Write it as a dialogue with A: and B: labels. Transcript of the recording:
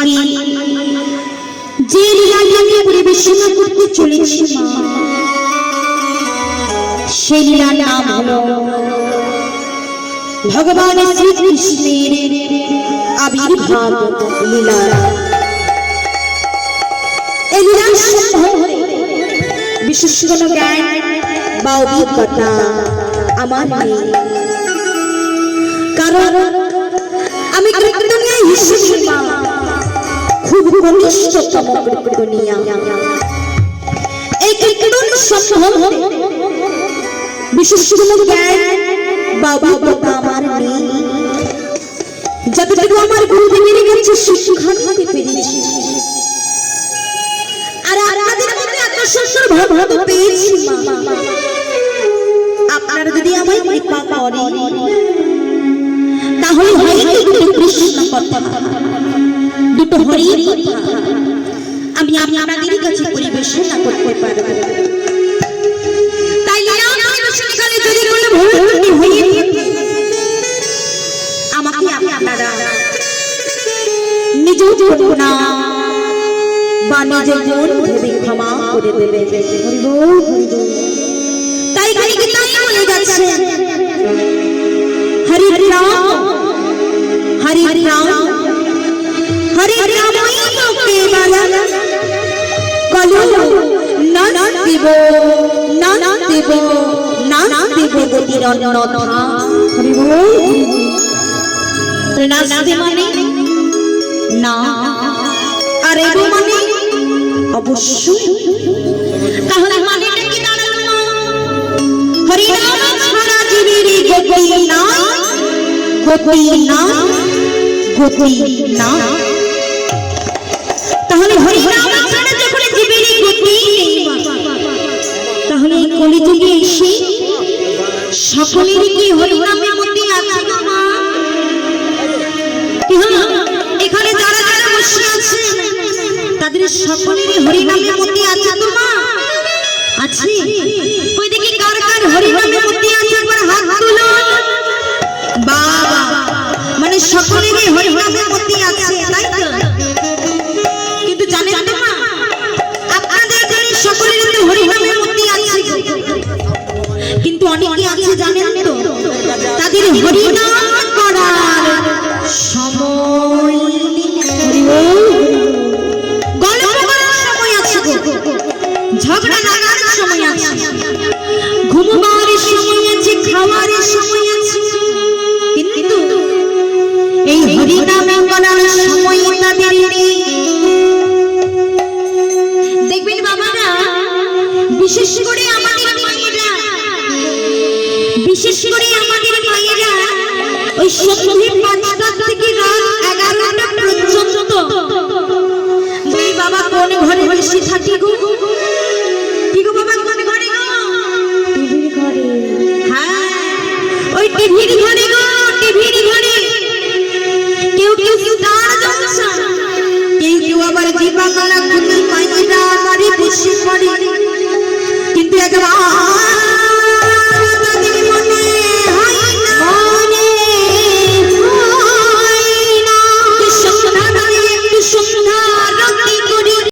A: আজকে যে লীলাটি আমি পরিবেশনা করতে চলেছি মা, সেই লীলার নাম হলো ভগবান শ্রীকৃষ্ণের আবির্ভাব লীলা। এই লীলার সম্বন্ধে বিশেষ কোনো জ্ঞান বা অভিজ্ঞতা আমার নেই, কারণ আমি কীর্তনিয়া হিসেবে খুব ঘনিষ্ঠতম কীর্তনিয়া। এই কীর্তন সম্বন্ধে বিশেষ কোনো জ্ঞান বা অভিজ্ঞতা আমার নেই। যতটুকু আমার গুরুদেবের কাছে শিক্ষা নিতে পেরেছি, আর আপনাদের মধ্যে এত সুন্দর ভাব পেয়েছি মা, আপনারা যদি আমায় কৃপা করেন তাহলে হয়তো দুটো কৃষ্ণ কথা, দুটো হরির কথা আমি আপনাদের কাছে পরিবেশনা করতে পারবো। তাই পরিবেশনকালে যদি কোনো ভুল ত্রুটি হয়ে আমাকে আপনারা নিজ না বা নিজ মন ভেবে ক্ষমা করে দেবে। তাই গীতায় বলে যাচ্ছে, হরি রাম হরি রাম হরি রামই কেবল কলু না দেব না দেব না দেব গতির অন্যথা। হরি বল। নাস্তি মানে না, আর এব মানে অবশ্যই। তাহলে মানেটা কি দাঁড়ালো না? হরি নাম ছাড়া জীবের গতি না, গতি না, গতি না। তাহলে হরি নাম ছাড়া যখন জীবের গতি নেই, তাহলে এই কলিযুগে এসে সকলের কি হরি নামের মধ্যে আছে না? এখানে যারা যারা বসে আছে তাদের সকলেরই হরি নামের মধ্যে আছে তো মা? আছে। ওই দেখি কার কার হরি নামের মধ্যে আছে একবার হাত তুলুন। বাবা, মানে সকলেরই হরি নামের মধ্যে আছে, তাই তো? কিন্তু জানেন তো মা, আপনাদের এখানে সকলেরই তো হরি নামের মধ্যে আছে, কিন্তু অনেকে আছে জানেন তো তাদের হরি নাম করার সময় নেই, গল্প করার সময় আছে, ঝগড়া লাগার সময় আছে, ঘুমোবার সময় আছে, খাওয়ার সময় আছে, কিন্তু এই হরি নাম করার সময় তাদের নেই। দেখবেন বাবারা, বিশেষ করে আমাদের মায়েরা, বিশেষ করে আমাদের মায়েরা ওই সন্ধ্যে ৫টা থেকে রাত ১১টা পর্যন্ত দুই বাবা কোন ঘরে বসে থাকি গো? কি গো বাবা, কোন ঘরে গো? টিভির ঘরে। হ্যাঁ, ওই টিভির ঘরে গো, টিভির ঘরে। কেউ কেউ স্টার জলসা, কেউ কেউ আবার জি বাংলা খুনি মায়েরা আমারে বসে পড়ে, কিন্তু একবার